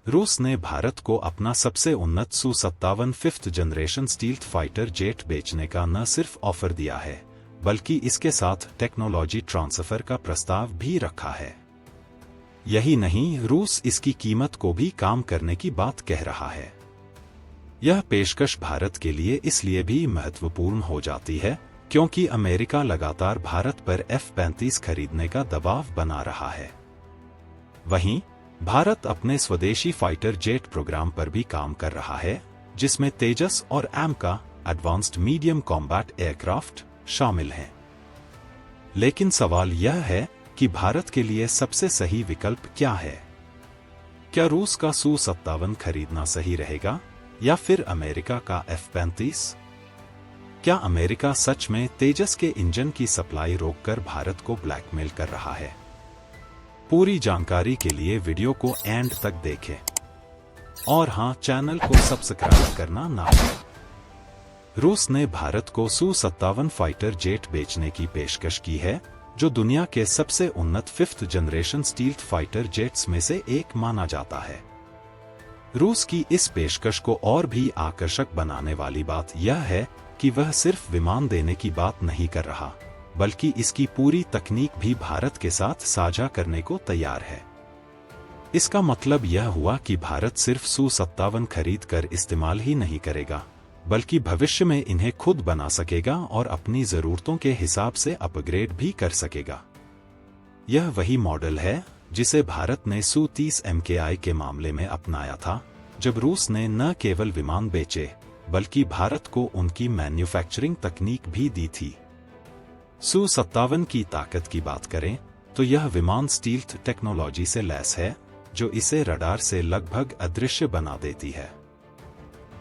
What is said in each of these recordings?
रूस ने भारत को अपना सबसे उन्नत Su-57 5th generation stealth fighter jet बेचने का न सिर्फ ऑफर दिया है, बल्कि इसके साथ टेक्नोलॉजी ट्रांसफर का प्रस्ताव भी रखा है। यही नहीं, रूस इसकी कीमत को भी काम करने की बात कह रहा है। यह पेशकश भारत के लिए इसलिए भी महत्वपूर्ण हो जाती है क्योंकि अमेरिका लगातार भारत पर F-35 खरीदने का दबाव बना रहा है। वहीं भारत अपने स्वदेशी फाइटर जेट प्रोग्राम पर भी काम कर रहा है, जिसमें तेजस और AMCA advanced medium combat aircraft शामिल हैं। लेकिन सवाल यह है कि भारत के लिए सबसे सही विकल्प क्या है? क्या रूस का Su-57 खरीदना सही रहेगा या फिर अमेरिका का F-35? क्या अमेरिका सच में तेजस के इंजन की सप्लाई रोककर भारत को ब्लैकमेल कर रहा है? पूरी जानकारी के लिए वीडियो को एंड तक देखें। और हां, चैनल को सब्सक्राइब करना ना भूलें। रूस ने भारत को Su-57 फाइटर जेट बेचने की पेशकश की है, जो दुनिया के सबसे उन्नत 5th generation stealth fighter jets में से एक माना जाता है। रूस की इस पेशकश को और भी आकर्षक बनाने वाली बात यह है कि वह सिर्फ विमान देने की बात नहीं कर रहा, बल्कि इसकी पूरी तकनीक भी भारत के साथ साझा करने को तैयार है। इसका मतलब यह हुआ कि भारत सिर्फ Su-57 खरीद कर इस्तेमाल ही नहीं करेगा, बल्कि भविष्य में इन्हें खुद बना सकेगा और अपनी जरूरतों के हिसाब से अपग्रेड भी कर सकेगा। यह वही मॉडल है जिसे भारत ने Su-30 MKI के मामले में अपनाया था, जब रूस ने न केवल विमान बेचे बल्कि भारत को उनकी मैन्युफैक्चरिंग तकनीक भी दी थी। Su-57 की ताकत की बात करें तो यह विमान स्टील्थ टेक्नोलॉजी से लैस है, जो इसे रडार से लगभग अदृश्य बना देती है।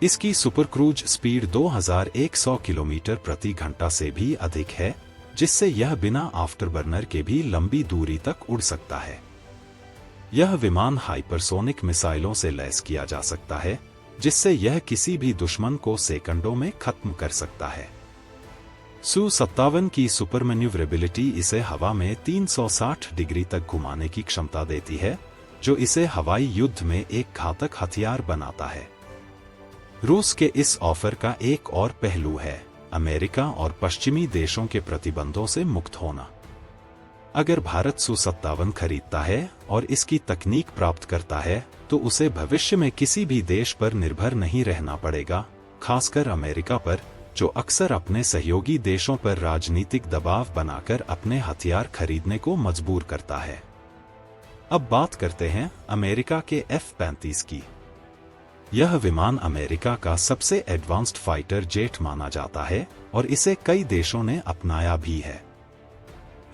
इसकी सुपर क्रूज स्पीड 2100 किलोमीटर प्रति घंटा से भी अधिक है, जिससे यह बिना आफ्टरबर्नर के भी लंबी दूरी तक उड़ सकता है। यह विमान हाइपरसोनिक मिसाइलों से लैस किया जा सकता है, जिससे यह किसी भी दुश्मन को सेकंडों में खत्म कर सकता है। Su-57 की सुपर मैन्यूवरेबिलिटी इसे हवा में 360 डिग्री तक घुमाने की क्षमता देती है, जो इसे हवाई युद्ध में एक घातक हथियार बनाता है। रूस के इस ऑफर का एक और पहलू है अमेरिका और पश्चिमी देशों के प्रतिबंधों से मुक्त होना। अगर भारत Su-57 खरीदता है और इसकी तकनीक प्राप्त करता है, तो उसे भविष्य में किसी भी देश पर निर्भर नहीं रहना पड़ेगा, खासकर अमेरिका पर, जो अक्सर अपने सहयोगी देशों पर राजनीतिक दबाव बनाकर अपने हथियार खरीदने को मजबूर करता है। अब बात करते हैं अमेरिका के F-35 की। यह विमान अमेरिका का सबसे एडवांस्ड फाइटर जेट माना जाता है और इसे कई देशों ने अपनाया भी है।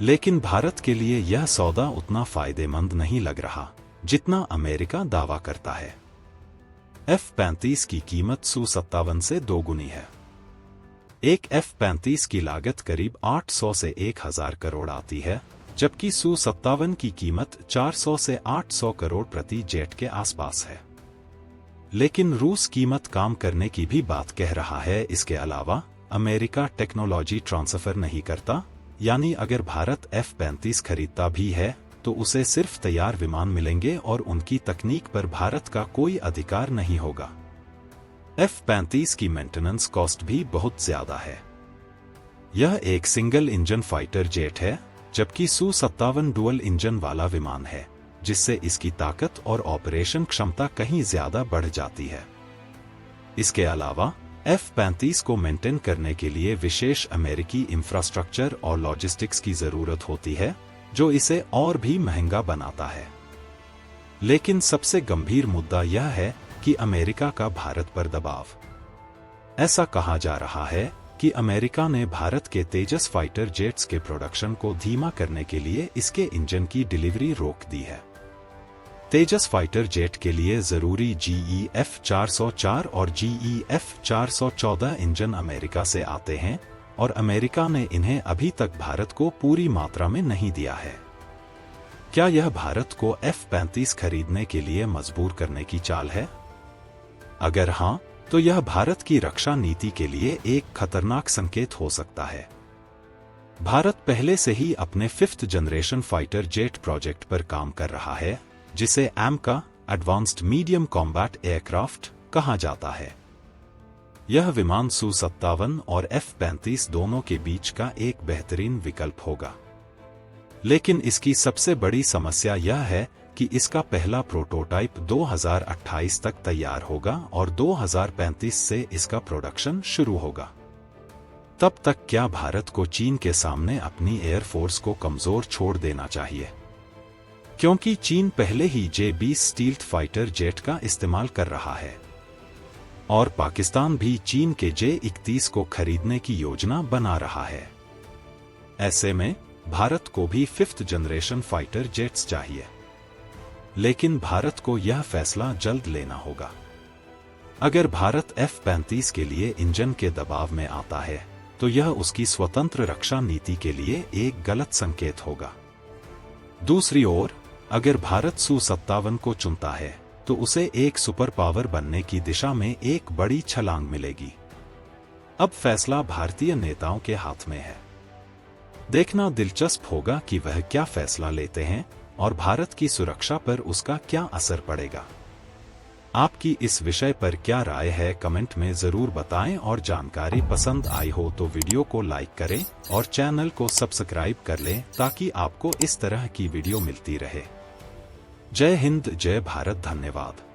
लेकिन भारत के लिए यह सौदा उतना फायदेमंद नहीं लग रहा जितना अमेरिका दावा करता है। F-35 की कीमत Su-57 से दोगुनी है। एक F-35 की लागत करीब 800 से 1000 करोड़ आती है, जबकि Su-57 की कीमत 400 से 800 करोड़ प्रति जेट के आसपास है। लेकिन रूस कीमत काम करने की भी बात कह रहा है। इसके अलावा अमेरिका टेक्नोलॉजी ट्रांसफर नहीं करता, यानी अगर भारत F-35 खरीदता भी है तो उसे सिर्फ तैयार विमान मिलेंगे और उनकी तकनीक पर भारत का कोई अधिकार नहीं होगा। F-35 की मेंटेनेंस कॉस्ट भी बहुत ज्यादा है। यह एक सिंगल इंजन फाइटर जेट है, जबकि Su-57 डुअल इंजन वाला विमान है, जिससे इसकी ताकत और ऑपरेशन क्षमता कहीं ज्यादा बढ़ जाती है। इसके अलावा F-35 को मेंटेन करने के लिए विशेष अमेरिकी इंफ्रास्ट्रक्चर और लॉजिस्टिक्स की जरूरत होती है, जो इसे और भी महंगा बनाता है। लेकिन सबसे गंभीर मुद्दा यह है कि अमेरिका का भारत पर दबाव। ऐसा कहा जा रहा है कि अमेरिका ने भारत के तेजस फाइटर जेट्स के प्रोडक्शन को धीमा करने के लिए इसके इंजन की डिलीवरी रोक दी है। तेजस फाइटर जेट के लिए जरूरी GE F404 और GE F414 इंजन अमेरिका से आते हैं और अमेरिका ने इन्हें अभी तक भारत को पूरी मात्रा में नहीं दिया है। क्या यह भारत को F-35 खरीदने के लिए मजबूर करने की चाल है? अगर हां, तो यह भारत की रक्षा नीति के लिए एक खतरनाक संकेत हो सकता है। भारत पहले से ही अपने 5th generation fighter jet project पर काम कर रहा है, जिसे AMCA advanced medium combat aircraft कहा जाता है। यह विमान Su-57 और F-35 दोनों के बीच का एक बेहतरीन विकल्प होगा। लेकिन इसकी सबसे बड़ी समस्या यह है कि इसका पहला प्रोटोटाइप 2028 तक तैयार होगा और 2035 से इसका प्रोडक्शन शुरू होगा। तब तक क्या भारत को चीन के सामने अपनी एयरफोर्स को कमजोर छोड़ देना चाहिए? क्योंकि चीन पहले ही J-20 स्टील्थ फाइटर जेट का इस्तेमाल कर रहा है और पाकिस्तान भी चीन के J-31 को खरीदने की योजना बना रहा है। ऐसे में भारत को भी 5th जनरेशन फाइटर जेट्स चाहिए। लेकिन भारत को यह फैसला जल्द लेना होगा। अगर भारत F-35 के लिए इंजन के दबाव में आता है तो यह उसकी स्वतंत्र रक्षा नीति के लिए एक गलत संकेत होगा। दूसरी ओर, अगर भारत Su-57 को चुनता है तो उसे एक सुपर पावर बनने की दिशा में एक बड़ी छलांग मिलेगी। अब फैसला भारतीय नेताओं के हाथ में है। देखना दिलचस्प होगा कि वह क्या फैसला लेते हैं और भारत की सुरक्षा पर उसका क्या असर पड़ेगा। आपकी इस विषय पर क्या राय है, कमेंट में जरूर बताएं और जानकारी पसंद आई हो तो वीडियो को लाइक करें और चैनल को सब्सक्राइब कर लें ताकि आपको इस तरह की वीडियो मिलती रहे। जय हिंद, जय भारत, धन्यवाद।